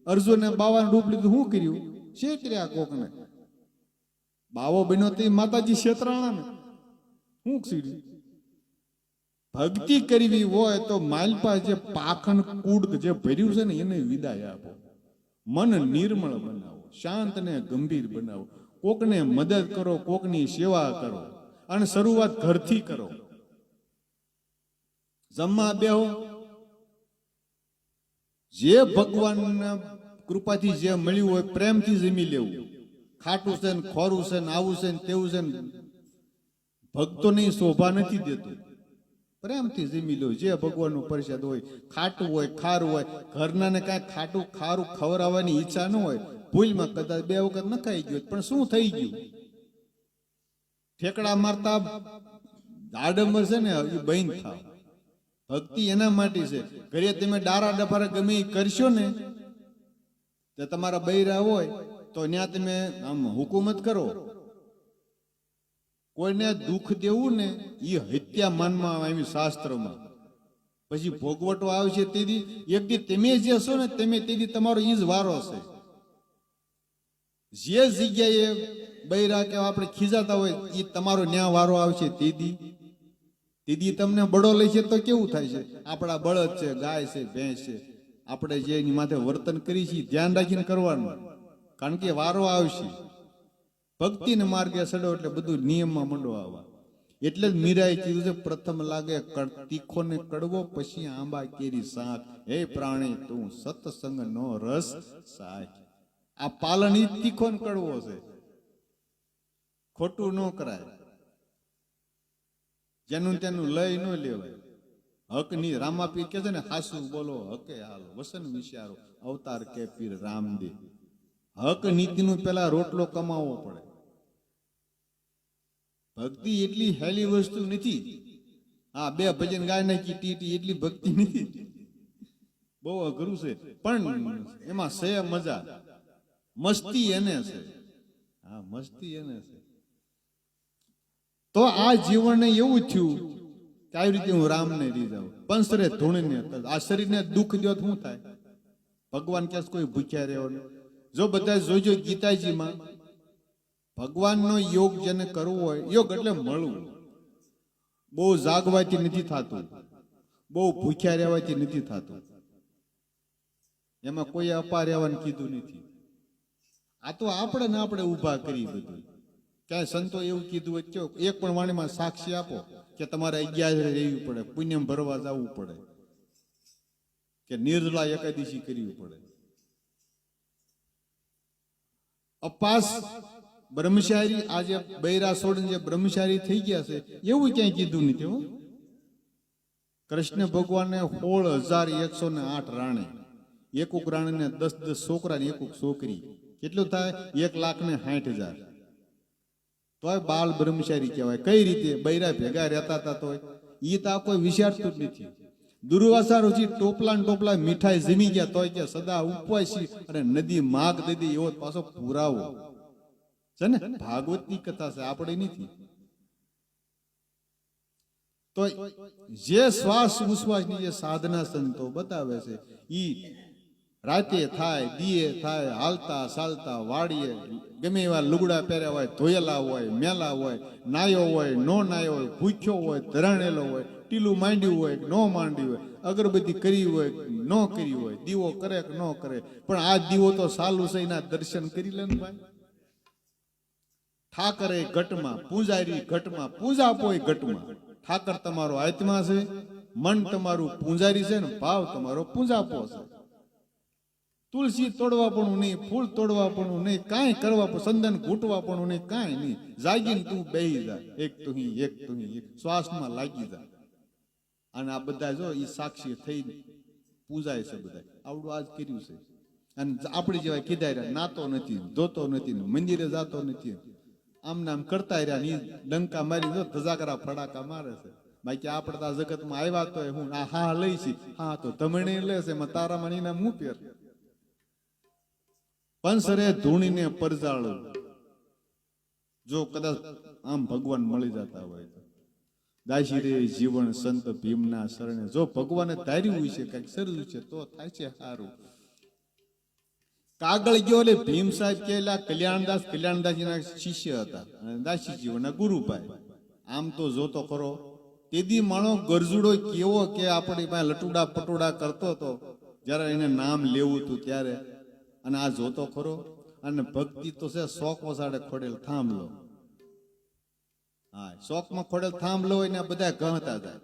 અર્જુને બાવાનું રૂપ લીધું, શું કર્યું? છેતર્યા કોકને. બાવો બન્યો તે માતાજી છેતરાણા ને શું સીડ્યું? ભક્તિ કરવી હોય તો માલપા જે પાખંડ કૂડ જે ભર્યું છે ને એને વિદાય આપો. મન નિર્મળ બનાવો, શાંત ને ગંભીર બનાવો, કોકને મદદ કરો, કોકની સેવા કરો, અને શરૂઆત ઘરથી કરો. જમવા બેહો, જે ભગવાનના કૃપાથી જે મળ્યું હોય પ્રેમથી જમી લેવું. ખાટું છે ને ખોરું છે ને આવું છે ને તેવું છે ને ભક્તો ની શોભા નથી દેતું. પ્રેમથી જમી લો. જે ભગવાનનો પ્રસાદ હોય, ખાટું હોય ખારું હોય, ઘરના ને કાંઈ ખાટું ખારું ખવડાવવાની ઈચ્છા ન હોય, ભૂલમાં કદાચ 2 વખત ન ખાઈ ગયો પણ શું થઈ ગયું? ઠેકડા મારતા આડંબર છે ને એ બંધ થાવ. ભક્તિ એના માટે છે. ઘરે તમે ડારા ડફારા ગમે કરશો ને તો તમારા બૈરા હોય તો ત્યાં તમે આમ હુકુમત કરો. કોઈને દુઃખ દેવું ને એ હત્યા માનવામાં આવી શાસ્ત્રમાં. પછી ભોગવટો આવશે તેથી એક દી તમે જે છો ને તમે તેથી તમારો ઈ જ વારો છે. જે જગ્યાએ બૈરા કે આપણે ખીજાતા હોય એ તમારો ન્યા વારો આવશે. તેથી તમને બળો લે છે તો કેવું થાય છે? આપણા બળદ છે, ગાય છે, ભેંસ છે, આપણે જે એની માથે વર્તન કરી છીએ ધ્યાન રાખીને કરવાનું, કારણ કે વારો આવશે. ભક્તિને માર્ગે સડો એટલે બધું નિયમમાં મંડો આવવા. એટલે જ મીરાએ કીધું છે, પ્રથમ લાગે તીખો ને કડવો, પછી આંબા કેરી શાક. હે પ્રાણી તું સત્સંગ નો રસ સાચ. આ પાલન ઈ તીખો ને કડવો છે, ખોટું ન કરાય. જેનું તેનું લઈ ન લેવાય. હક ની રામાપીર કે છે ને, હાસુ બોલો હકે હાલો, વસન વિચારો અવતાર કે પીર રામદેવ. હક નીતિનું પેલા રોટલો કમાવવો પડે. ભક્તિ એટલી હેલી વસ્તુ નથી. હા, 2 ભજન ગાય નાખી ટીટી એટલી ભક્તિ નથી. બહુ અઘરું છે, પણ એમાં છે મજા. મસ્તી એને છે. હા, મસ્તી એને છે. તો આ જીવનને એવું થયું કે આવી રીતે હું રામને રીઝાવ પંસરે ધૂણીને. આ શરીરને દુઃખ દો શું થાય? ભગવાન કે કોઈ ભૂખ્યા રહેવાનું. જો બધા જોજો ગીતાજીમાં, ભગવાનનો યોગ જેને કરવો હોય, યોગ એટલે મળવું. બહુ જાગવાથી નથી થતું, બહુ ભૂખ્યા રહેવાથી નથી થતું. એમાં કોઈ અપા રહેવાનું કીધું નથી. આ તો આપણે ને આપણે ઊભા કરી બધું. ક્યાંય સંતો એવું કીધું હોય એક પણ વાણીમાં સાક્ષી આપો કે તમારે 11 રહેવું પડે, પુણ્યમ ભરવા જવું પડે, કે નિર્જલા એકાદશી કરવી પડે. અપાસ બ્રહ્મચારી, આજે બૈરા છોડીને જે બ્રહ્મચારી થઈ ગયા છે એવું ક્યાંય કીધું નથી હો. કૃષ્ણ ભગવાનને 16,108 રાણી, એકુક રાણીને 10 છોકરા ને એકુક છોકરી. કેટલું થાય? 1,60,000. તોય બાલ બ્રહ્મચારી કહેવાય. કઈ રીતે? બૈરા ભેગા રહેતા હતા તોય. ઈ તો કોઈ વિચારતું જ નથી. દુર્વાસા ઋષિ ટોપલા ને ટોપલા મીઠાઈ જમી ગયા તોય કે સદા ઉપવાસી અને નદી માગ દીધી એવો પાછો પુરાવો છે ને. ભાગવતની કથા છે, આપણે નથી. તો જે શ્વાસ ઉશ્વાસની જે સાધના સંતો બતાવે છે, ઈ રાતે થાય, દીએ થાય, હાલતા ચાલતા, વાડીએ ગમે એવા લુગડા પહેર્યા હોય, ધોયેલા હોય, મેલા હોય, નાયો હોય, નો નાયો હોય, ભૂખ્યો હોય, ધરાણેલો હોય, ટીલું માંડ્યું હોય, ન માંડ્યું હોય, અગરબત્તી કરી હોય, ન કરી હોય, દીવો કરે કે ન કરે, પણ આ દીવો તો સાલું છે, એના દર્શન કરી લે ને ભાઈ. ઠાકરે ઘટમાં, પૂજારી ઘટમાં, પૂજા પોય ઘટમાં. ઠાકર તમારો આત્મા છે, મન તમારું પૂજારી છે ને ભાવ તમારો પૂજાપો છે. તુલસી તોડવા પણ નહીં, ફૂલ તોડવા પણ નહીં, કાંઈ કરવા પણ, સંદન ઘૂંટવા પણ નહીં, કાંઈ નહીં. જાગીને તું બેહી જા, એક તુહી એક તુહી, શ્વાસમાં લાગી જા. અને આ બધા જો એ સાક્ષી થઈ પૂજાય છે બધા. આવડું આજ કર્યું છે. અને આપણી જેવા કીધા નાતો નથી, ધોતો નથી, મંદિરે જાતો નથી, આમ નામ કરતા રહ્યા. ડંકા મારી જો ધજાકરા ફડાકા મારે છે. બાકી આપણે તો આ જગતમાં આવ્યા તો હું હા લઈશી, હા તો ધમણી લેશે, એમાં તારામાં એના મું પેર. પંસરે ધૂણીને પરજાળું. જો કદાચ આમ ભગવાન મળી જતા હોય તો દાસી રે જીવન સંત ભીમના શરણે. જો ભગવાને ધાર્યું હોય છે કઈક શરૂ છે તો થાય છે સારું. કાગળ ગયો એટલે ભીમ સાહેબ કે કલ્યાણદાસજીના શિષ્ય હતા અને દાસીજીઓના ગુરુભાઈ. આમ તો જોતો ખરો તેદી માણો ગરજુડો કેવો કે આપણી પાસે લટુડા પટુડા કરતો હતો જયારે એને નામ લેવું હતું ત્યારે. અને આ જોતો ખરો. અને ભક્તિ તો છે શોખ વસાડે ખોડેલ થાંભલો. હા, શોખમાં ખોડેલ થાંભલો હોય ને બધા ગહતા જાય.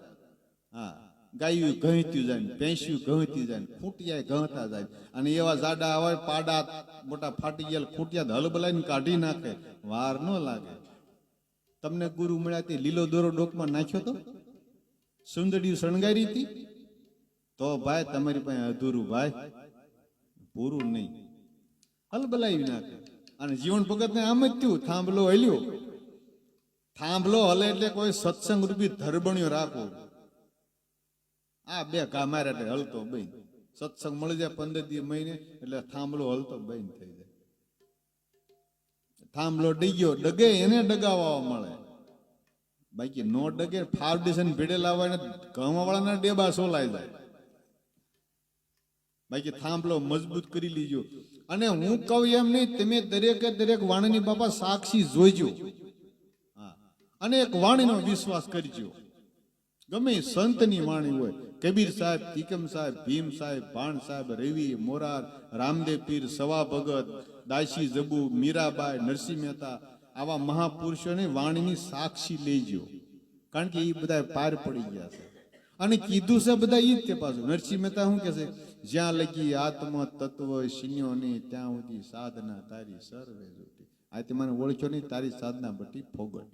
હા, ગાયું ગહત્યું જાય, ભેંસ્યું ગહતી જાય, ખૂટિયા ગહતા જાય. અને એવા જાડા હોય પાડા મોટા ફાટી ગયેલા ખૂટિયા હલબલાઈને કાઢી નાખે, વાર ન લાગે. તમને ગુરુ મળ્યા તે લીલો દોરો ડોકમાં નાખ્યો તો, સુંદડી શણગારી હતી તો ભાઈ તમારી પાસે અધૂરું ભાઈ, પૂરું નહીં, હલબલાવી નાખે. અને જીવન ભગત ને આમ જ થયું. થાંભલો હલ્યો, થાંભલો હલે એટલે કોઈ સત્સંગ રૂપી ધરબણ્યો રાખો. આ બે ઘા મારે એટલે હલતો બંધ. સત્સંગ મળી જાય 15 મહિને એટલે થાંભલો હલતો બંધ થઈ જાય. થાંભલો ડગ્યો ડગે એને ડગાવવા મળે, બાકી નો ડગે ફાઉન્ડેશન ભેડેલા હોય ને ઘઉંવાળાના ડેબા સોલાઈ જાય. બાકી થાંભલો મજબૂત કરી લીજો. અને હું કહું એમ નહીં, તમે દરેક વાણીની બાપા સાક્ષી જોઈજો. હા, અને એક વાણીનો વિશ્વાસ કરજો. ગમે સંતની વાણી હોય, કબીર સાહેબ, તીકમ સાહેબ, ભીમ સાહેબ, ભાણ સાહેબ, રવિ, મોરાર, રામદેવ પીર, સવા ભગત, દાસી જબુ, મીરાબાઈ, નરસિંહ મહેતા, આવા મહાપુરુષોની વાણીની સાક્ષી લેજો. કારણ કે એ બધા પાર પડી ગયા છે. અને કીધું છે બધા ઈ જ તે પાછું. નરસિંહ મહેતા શું કે છે? જ્યાં લગી આત્મ તત્વ શીન્યો નહીં ત્યાં સુધી સાધના તારી સર્વે જોટી. આત્માને ઓળખ્યો નહીં તારી સાધના બટી ફોગટ.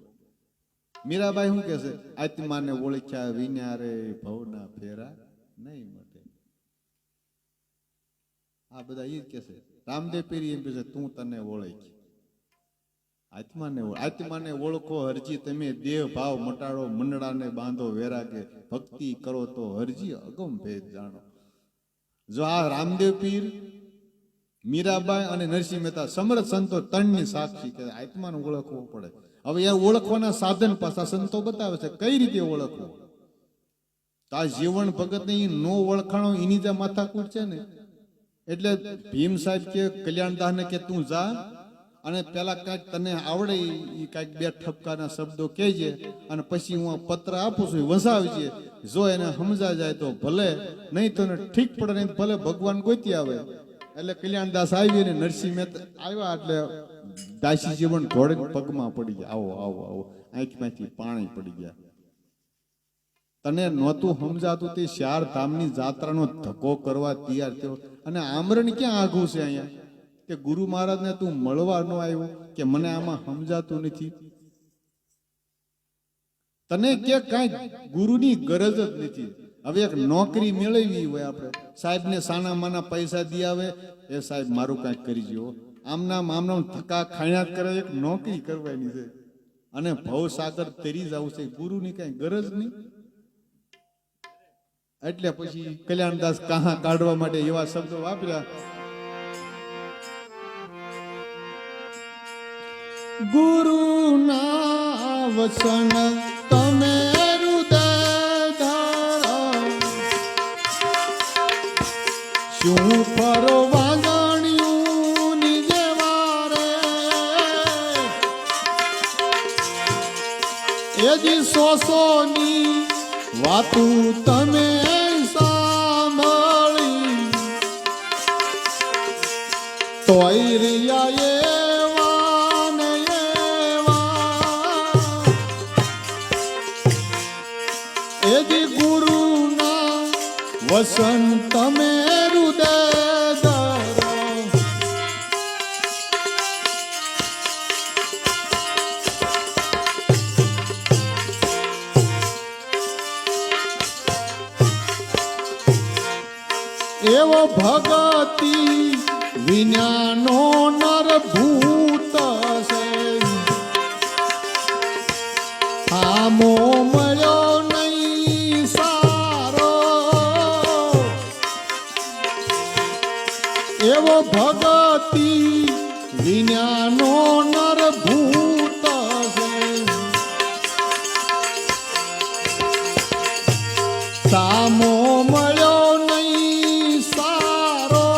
મીરાબાઈ શું કે છે? આત્માને ઓળખ્યા વિના રે ભવના ફેરા નહીં મટે. આ બધા ઈ જ કે છે. રામદેવ પીરી એમ કે છે તું તને ઓળખ. આત્માને ઓળખો હરજી તમે, દેહ ભાવ મટાડો, મંડળાને બાંધો વેરાગે, ભક્તિ કરો તો હરજી અગમ ભેદ જાણો. જો આ રામદેવ પીર, મીરાબાઈ અને નરસિંહ મહેતા સમર્થ સંતો ત્રણની સાક્ષી કે આત્માને ઓળખવો પડે. હવે એ ઓળખવાના સાધન પાછા સંતો બતાવે છે કઈ રીતે ઓળખવું. તો આ જીવન ભગત ને નો ઓળખાણો એની જે માથાકૂટ છે ને. એટલે ભીમ સાહેબ કે કલ્યાણદાસ ને કે તું જા અને પેલા કઈક તને આવડે એ કઈક બે ઠપકાના શબ્દો કહેજે અને પછી હું પત્ર આપું છું વસાવજે. જો એને સમજા જાય તો ભલે, નહીં તો ઠીક પડે નહીં ભલે ભગવાન ગોતી આવે. એટલે કલ્યાણદાસ આવી ને નરસિંહ મહેતા આવ્યા એટલે દાસી જીવન ઘોડે પગમાં પડી ગયા. આવો આવો આવો, આંખમાંથી પાણી પડી ગયા. તને નહોતું સમજાતું તે 4 ધામની જાત્રાનો ધક્કો કરવા તૈયાર થયો. અને આમરણ ક્યાં આઘું છે અહીંયા કે ગુરુ મહારાજને તું મળવા ન આવ્યો કે મને આમાં સમજાતું નથી. તને કે કાંઈ ગુરુની ગરજ જ નથી. હવે એક નોકરી મેળવી હોય આપણે, સાહેબને સાના માના પૈસા દી આવે, એ સાહેબ મારું કાંઈક કરી જો. આમનામ ધક્કા ખાયા કરે, એક નોકરી કરવાની છે અને ભવસાગર તરી જવું છે. ગુરુની કાંઈ ગરજ નહીં. એટલે પછી કલ્યાણદાસ કહા કાઢવા માટે એવા શબ્દો વાપર્યા. ગુરુ ના વચન તમે હૃદય ધારો, શું ફરો વાગણ્યું નિજે વારે, એજી સોસોની વાતું તમે સાંભળી, તોય રિયા વસન તમે હૃદય ધરો. એવો ભગતિ વિજ્ઞાનો નર ભૂત છે, આમો મળ્યો નહીં સારો. એવો ભગતિ વિજ્ઞાનો નર ભૂત છે, સામો મળ્યો નહીં સારો.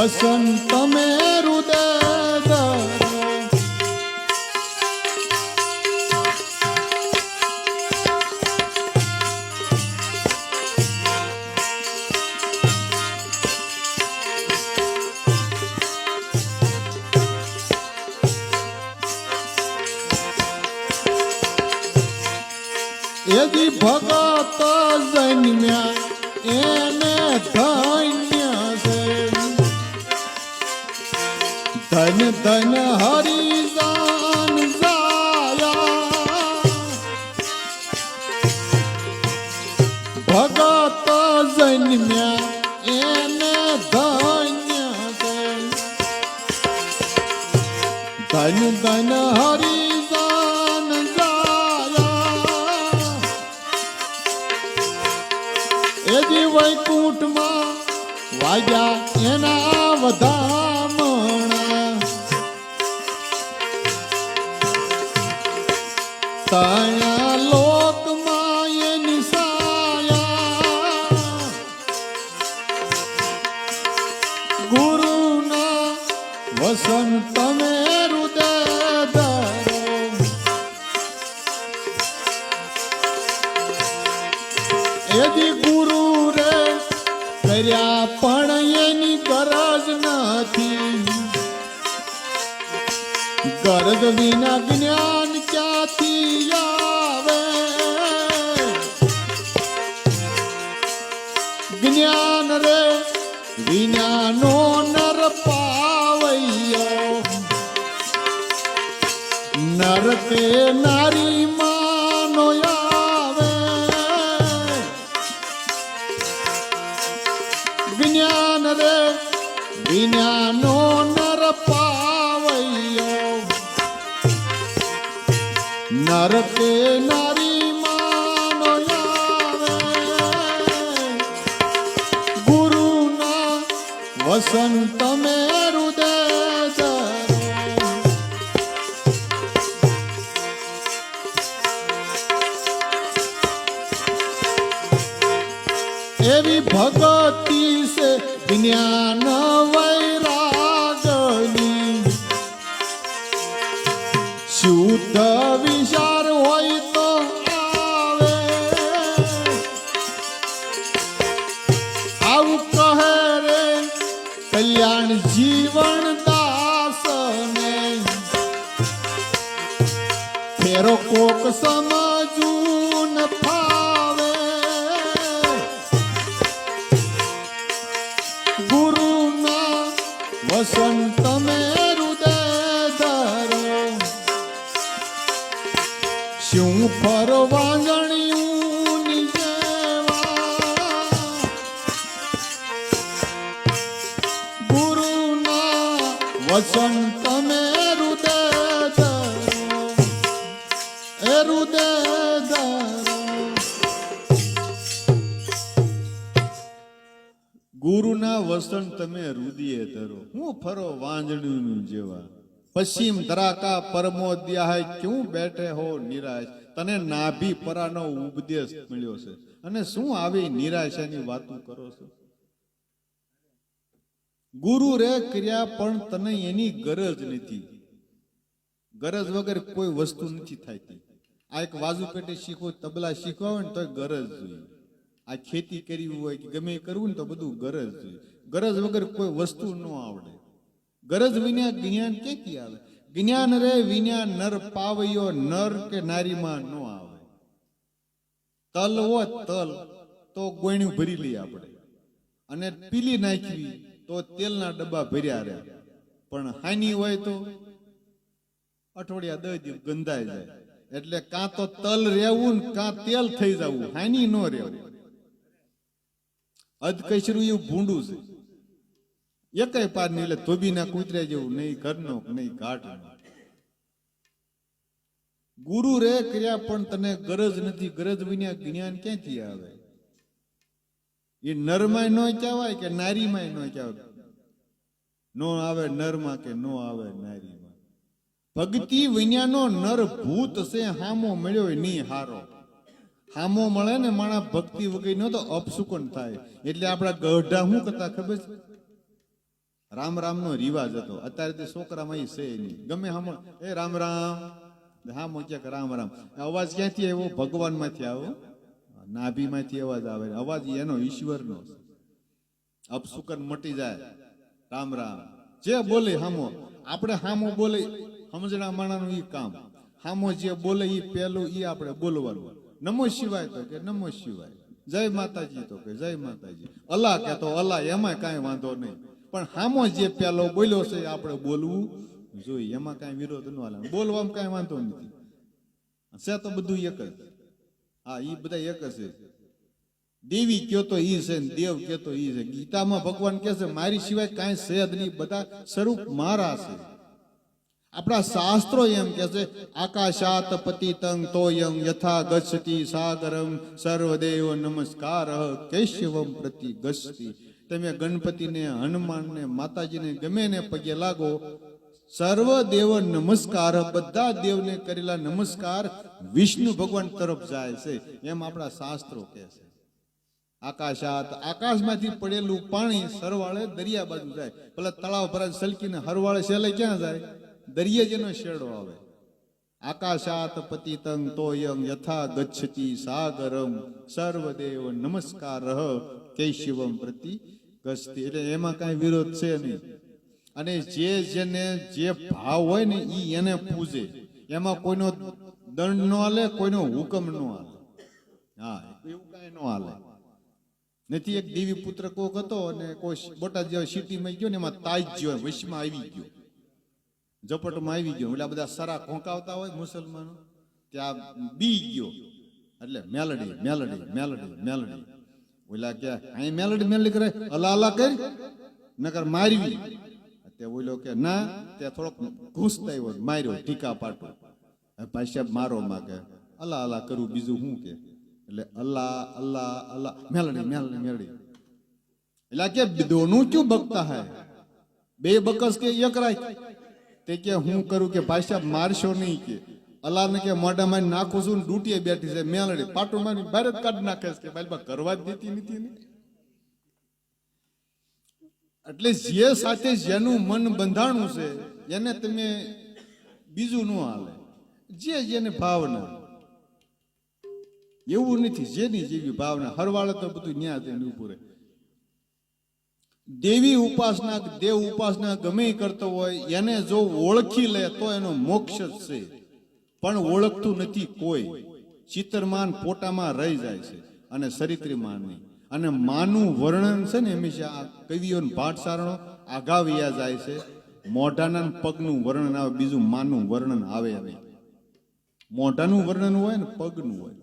વસંત તમે હૃદય ધરો. એજી ભગત જન્મ્યા એને ધન્ય છે. ધન ધન હરિજાન જાયા. ભગત જન્મ્યા એને ધન્ય છે. ધન ધન હરિજાન જાયા. એજી વૈકુંઠમાં વાગ્યા એના વધામણા. તયા લોકમાં એની સાયા. ગુરુના વસન તમે હૃદય ધરો. એજી ગુરુ રે કર્યા પણ એની ગરજ નથી. ગરજ વિના જ્ઞાન ક્યાંથી આવે. જ્ઞાન રે વિનાનો નર પાવૈયો. નર કે નારી માનો આવે. જ્ઞાન રે વિનાનો નર પાવૈયો. નર કે નારી માનો આવે. ગુરુના વસન તમે હૃદય ધરો. એવી ભગતિ છે જ્ઞાન વૈરાગની. શુદ્ધ વિચાર હોય તો આવે. આવું કહે રે કલ્યાણ જીવન દાસને. ફેરો કોક સમજવું ન ફાવે. ગુરુના વસન તમે હૃદય ધરો. શું ફરવાંગણ્યું જેવા. ગુરુના વસન તમે હૃદય ધરો. એ હૃદય ધરો. ગુરુના વસન તમે હૃદય ધરો. હું ફરો વાંજણ્યું જેવા. પશ્ચિમ ધરાકા પરમો દ્યાય ક્યું બેઠે હો નિરાશ. તને નાભી પરાનો ઉપદેશ મળ્યો છે અને શું આવી નિરાશાની વાતો કરો છો. ગુરુ રે કર્યા પણ તને એની ગરજ નથી. ગરજ વગર કોઈ વસ્તુ નથી થતી. આ એક વાજુ પેટે શીખો, તબલા શીખવા હોય ને તો ગરજ જોઈએ. આ ખેતી કરવી હોય કે ગમે કરવું ને તો બધું ગરજ જોઈએ. ગરજ વગર કોઈ વસ્તુ ન આવડે. ગરજ વિના જ્ઞાન ક્યાંથી આવે. જ્ઞાન રે વિના નર પાવયો. નર કે નારીમાં ન આવે. તલ હોત તલ તો ગોયણું ભરી લઈએ આપણે અને પીલી નાખવી તો તેલના ડબ્બા ભર્યા રહે. પણ હાની હોય તો અઠવાડિયા 10 દિવસ ગંધાઈ જાય. એટલે કાં તો તલ રહેવું ને કાં તેલ થઈ જવું. હાની ન રહેવું. અધકચરું એવું ભૂંડું છે. એકેય પાર નહીં. એટલે ધોબીના કૂતરા જેવું નહીં ઘરનો નહીં ઘાટનો. ગુરુ રે કર્યા પણ તને ગરજ નથી. ગરજ વિના જ્ઞાન ક્યાંથી આવે. એ નરમાંય ન કહેવાય કે નારીમાંય ન કહેવાય. નો આવે નરમાં કે નો આવે નારીમાં. ભક્તિ વિનાનો નર ભૂત છે. હામો મળ્યો નહીં હારો. હામો મળે ને માણા ભક્તિ વગર નો તો અપસુકન થાય. એટલે આપણા ગઢા શું કરતા ખબર છે? રામ રામ નો રિવાજ હતો. અત્યારે તે છોકરામાં એ છે નહીં. ગમે હમ એ રામ રામ હા મોક્યા કે રામ રામ. અવાજ ક્યાંથી આવ્યો? ભગવાન માંથી આવ્યો, નાભી માંથી અવાજ આવે. અવાજ એનો ઈશ્વરનો. અપસુકન મટી જાય. રામ રામ જે બોલે હામો, આપણે હામો બોલે સમજણા માણાનું ઈ કામ. હામો જે બોલે ઈ પેલું ઈ આપણે બોલવાનું. નમો શિવાય તો કે નમો શિવાય, જય માતાજી તો કે જય માતાજી, અલ્લાહ કે તો અલ્લાહ, એમાં કાંઈ વાંધો નહીં. પણ હામો જે પેલો બોલ્યો છે આપણે બોલવું જોઈએ, એમાં કાંઈ વિરોધ ન હાલે. બોલવામાં કાંઈ વાંધો નથી. છે તો બધું એક જ. હા ઈ બધા એક જ છે. દેવી કયો તો ઈ છે ને દેવ કયો તો ઈ છે. ગીતામાં ભગવાન કહે છે મારી સિવાય કાંઈ છે જ નહીં, બધા સ્વરૂપ મારા છે. આપણા શાસ્ત્રો એમ કે છે આકાશાત પતિતં તોયં યથા ગચ્છતિ સાગરમ સર્વદેવ નમસ્કાર કેશવમ પ્રતિ ગચ્છતિ. તમે ગણપતિને, હનુમાનને, માતાજીને ગમે ને પગે લાગો, સર્વદેવ નમસ્કાર, બધા દેવને કરેલા નમસ્કાર વિષ્ણુ ભગવાન તરફ જાય છે, એમ આપણા શાસ્ત્રો કહે છે. આકાશાત, આકાશમાંથી પડેલું પાણી સરવાળે દરિયા બાજુ જાય. પેલા તળાવ ભરાય સલકીને હરવાળે છેલ્લે ક્યાં જાય? દરિયે જેનો શેડો આવે. આકાશાત પતિતં તોયં યથા ગચ્છતિ સાગરમ સર્વદેવ નમસ્કાર કેશવમ પ્રતિ ગચ્છતિ. એટલે એમાં કાંઈ વિરોધ છે નહીં. અને જે જેને જે ભાવ હોય ને ઈ એને પૂજે, એમાં કોઈનો દંડ ન હાલે, કોઈનો હુકમ ન હાલે. હા એવું કાંઈ ન હાલે. નથી એક દેવી પુત્ર કોક હતો અને કોઈ બોટાદ જેવા સિટીમાં ગયો ને એમાં તાજ ગયો, વશમાં આવી ગયો, ઝપટમાં આવી ગયો. એટલે બધા સરા ખોંકાવતા હોય મુસલમાનો, ત્યાં બી ગયો. એટલે મેલડી મેલડી મેલડી મેલડી. ઓલા કે અહીં મેલડી મેલડી કરે, અલા અલા કરી નકર મારવી. તે ઓલો કે ના, ત્યાં થોડોક ઘૂસતા આવ્યો, માર્યો ટીકા પાટો. ભાઈ મારો માં કે અલા અલા કરું, બીજું શું કે? એટલે અલ્લાહ અલ્લાહ અલ્લાહ મેલડી મેલડી મેલડી. એટલે કે દોનું ક્યું બકતા હૈ? બે બકસ કે એક રાખ. તે કે હું કરું કે ભાઈ સાહેબ મારશો નહીં કે અલ્લાહ ને કે મોઢા મારી નાખું છું ને ડૂટીએ બેઠી છે મેલડી પાટું મારી બહાર જ કાઢી નાખે છે કે ભાઈ કરવા જ દેતી નથી ને. એટલે જે સાથે જેનું મન બંધાણું છે એને તમે બીજું ન હાલે. જે જેને ભાવના એવું નથી, જેની જેવી ભાવના. હરવાળે તો બધું ન્યા થઈને ઉભું રહે. દેવી ઉપાસના, દેવ ઉપાસના ગમે કરતો હોય એને જો ઓળખી લે તો એનો મોક્ષ જ છે. પણ ઓળખતું નથી કોઈ. ચિત્રમાન પોટામાં રહી જાય છે અને સરિત્રીમાન નહીં. અને માનું વર્ણન છે ને હંમેશા આ કવિઓ ભાટસારણો આઘાવ્યા જાય છે. મોઢાના પગનું વર્ણન આવે, બીજું માનું વર્ણન આવે નહીં. મોઢાનું વર્ણન હોય ને પગનું હોય.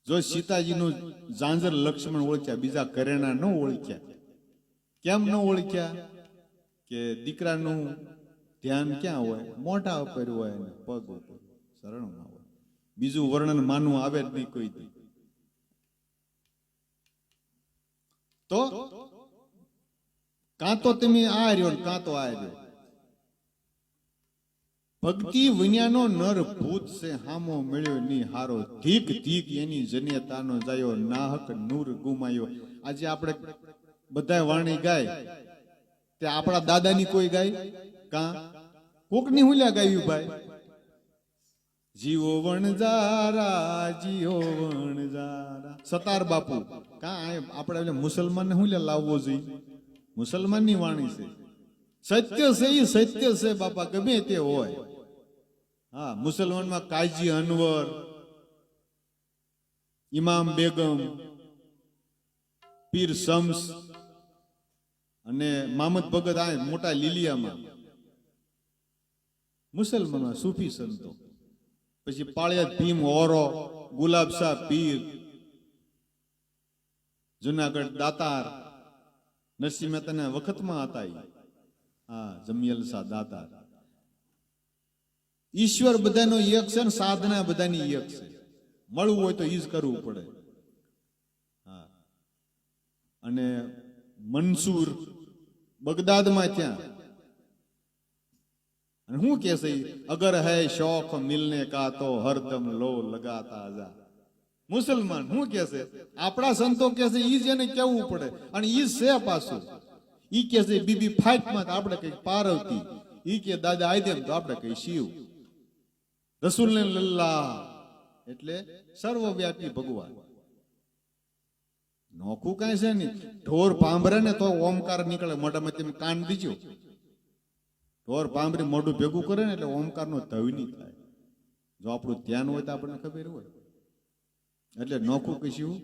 જો સીતાજીનું ઝાંઝર લક્ષ્મણ ઓળખ્યા, બીજા ઘરેણા ન ઓળખ્યા. કેમ ન ઓળખ્યા? કે દીકરાનું ધ્યાન ક્યાં હોય? મોઢા ઉપર હોય ને પગ ઉપર, શરણમાં હોય. બીજું વર્ણન માનવું આવે જ નહીં કોઈ દી. તો કાં તો તમે આ રહ્યો ને કાં તો આ રહ્યો. ભક્તિ વિન્યાનો નર ભૂત છે, હામો મળ્યો ની હારો. ધીક ધીક એની જન્યતાનો જાયો, નાહક નૂર ગુમાયો. આજે આપણે બધા વાણી ગાય, તે આપણા દાદાની કોઈ ગાય? કાં કોકની હુલ્યા ગાયું ભાઈ? જીવો વણજારા જીવો વણજારા, સતાર બાપુ. કાં આપણે મુસલમાનને હુલ્યા લાવવો જોઈએ? મુસલમાનની વાણી છે. સત્ય છે એ સત્ય છે બાપા, ગમે તે હોય. હા મુસલમાનમાં કાજી અનવર, ઇમામ બેગમ, પીર શમ્સ અને મામદ ભગત, આ મોટા લીલિયામાં મુસલમાનમાં સૂફી સંતો. પછી પાળિયાદ ભીમ ઓરો, ગુલાબ શાહ પીર, જુનાગઢ દાતાર, નરસિંહ મહેતાના વખતમાં હતા. હા જમિયલ શાહ દાતાર. ઈશ્વર બધાનો એક છે ને સાધના બધાની એક છે. મળવું હોય તો ઈ જ કરવું પડે. હા અને મંસૂર બગદાદમાં ત્યાં અને શું કે છે? અગર હૈ શૌક મિલને કા તો હરદમ લો લગાતા જા. મુસલમાન શું કે છે? આપણા સંતો કે છે ઈ જ એને કેવું પડે. અને ઈ છે પાછું ઈ કે છે બીબી ફાઇટમાં તો આપણે કઈ પાર્વતી, ઈ કે દાદા આદમ તો આપણે કઈ શિવ. રસૂલને લલ્લા એટલે સર્વવ્યાપી ભગવાન. નોખું કાંઈ છે નહીં. ઢોર પાંભરે ને તો ઓમકાર નીકળે મોઢામાં, તેમ કાન દીજો. ઢોર પાંભરી મોઢું ભેગું કરે ને એટલે ઓમકારનો ધ્વનિ થાય. જો આપણું ધ્યાન હોય તો આપણને ખબર હોય. એટલે નોખું કશું.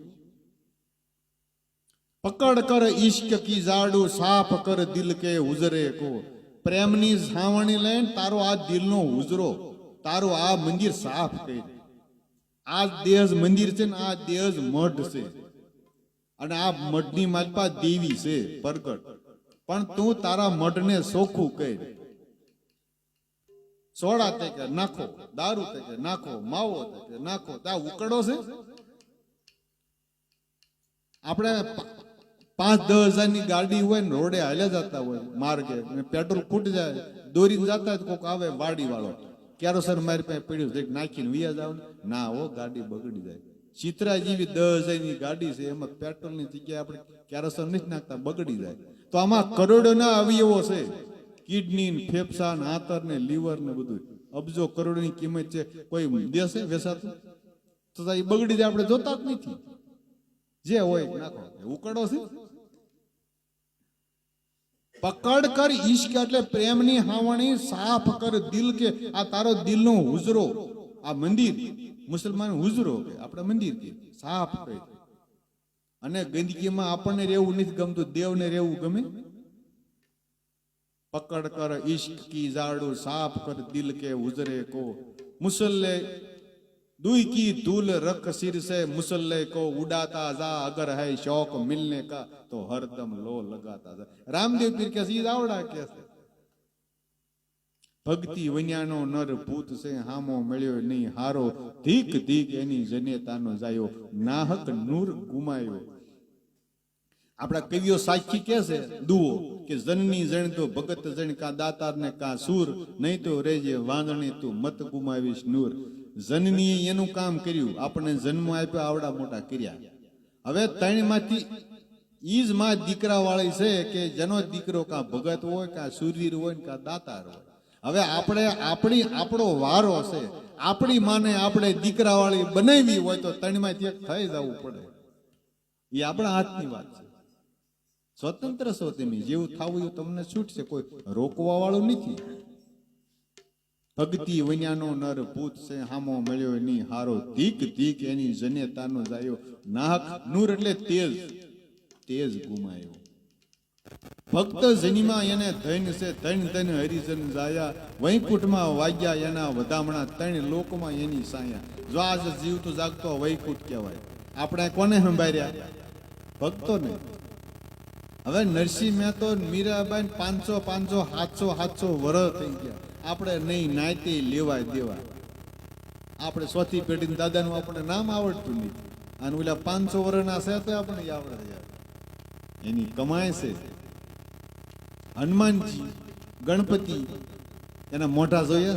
પકડ કર ઈશ્ક કી જાડું, સાફ કર દિલ કે ઉજરે કો. પ્રેમની ઝાવણી લઈને તારો આ દિલનો ઉજરો, તારો આ મંદિર સાફ કરી. આ દેહ મંદિર છે ને આ દેહ મઢ છે, અને આ મઢની માલપા દેવી છે પ્રગટ. પણ તું તારા મઢને ચોખ્ખું કરી. સોડા તે કે નાખો, દારૂ તે કે નાખો, માવો તે કે નાખો, ત્યાં ઉકળો છે. આપણે 5-10 હજારની ગાડી હોય ને રોડે હાલ્યા જતા હોય માર્ગે, પેટ્રોલ ખૂટી જાય, દોરીને જતા હોય કોક આવે વાડી વાળો, કેરોસન મારી પાસે પડ્યું છે નાખીને વિયા જાવ ના, હો ગાડી બગડી જાય. ચિત્રા જેવી 10,000ની ગાડી છે, એમાં પેટ્રોલની જગ્યાએ આપણે કેરોસન નથી નાખતા, બગડી જાય. તો આમાં કરોડોના અવયવો છે, કિડની, ફેફસા, આંતર ને લીવર ને બધું. અબજો કરોડની કિંમત છે. કોઈ દેશે વેસાતું તો એ બગડી જાય, આપણે જોતા જ નથી. જે હોય નાખો, ઉકળો છે. પકડ કર ઈશ્ક એટલે પ્રેમની હાવણી, સાફ કર દિલ કે આ તારો દિલનો હુજરો. આ મંદિર મુસલમાન હુજરો કે આપણા મંદિર કે સાફ કરે. અને ગંદકીમાં આપણને રહેવું નથી ગમતું, દેવને રહેવું ગમે. પકડ કર ઈશ્ક કી જાડું, સાફ કર દિલ કે ઉજરે કો. મુસલ્લે दुई की धूल रख सिर से, मुसल्ले को उड़ाता जा. अगर है शौक मिलने का तो हरदम लो लगाता जा. रामदेव पीर के सीध आवड़ा के भक्ति वन्यानो नर भूत से, हामो મળ્યો નહીં હારો. ધીક ધીક એની જનેતાનો જાયો, નાહક નૂર ગુમાયો. આપણા કવિઓ સાક્ષી કે છે દુઓ કે જનની જણ તો ભગત જણ, કા દાતાર ને કા સૂર, નહીં તો રેજે વાંદણી તું મત ગુમાવીશ નૂર. જનની એનું કામ કર્યું, આપણને જન્મ આપ્યો, આવડા મોટા કર્યા. હવે 3 માંથી ઈ જ માં દીકરા વાળી છે કે જેનો દીકરો કા ભગત હોય, કા સુરવીર હોય, કા દાતાર હોય. હવે આપણો વારો છે. આપણી માને આપણે દીકરા વાળી બનાવી હોય તો 3 માંથી એક થઈ જવું પડે. એ આપણા હાથની વાત છે. સ્વતંત્ર છો તમે, જેવું થવું એવું તમને છૂટ છે, કોઈ રોકવા વાળું નથી. ભક્તિ વન્યાનો નર ભૂત છે, હામો મળ્યો નહીં હારો. ધીક ધીક એની જનેતાનો જાયો, નાહક નૂર એટલે તેજ ગુમાયો. ભક્ત જનીમાં એને ધન છે, ધન ધન હરિજન જાયા. વૈકુંઠમાં વાગ્યા એના વધામણા, 3 લોકમાં એની સાયા. જો આજ જીવતો જાગતો વૈકુંઠ કહેવાય. આપણે કોને સંભાળ્યા? ભક્તોને. હવે નરસિંહ મહેતો, મીરાબાઈ 500 700 વર્ષ થઈ ગયા. આપણે નહીં નાયતી લેવાય દેવાય. આપણે 4થી પેઢી દાદાનું આપણે નામ આવડતું નહીં, અને ઓલા 500 વર્ષના છે તો આપણે આવડે. એની કમાય છે. હનુમાનજી, ગણપતિ, એના મોઢા જોઈએ.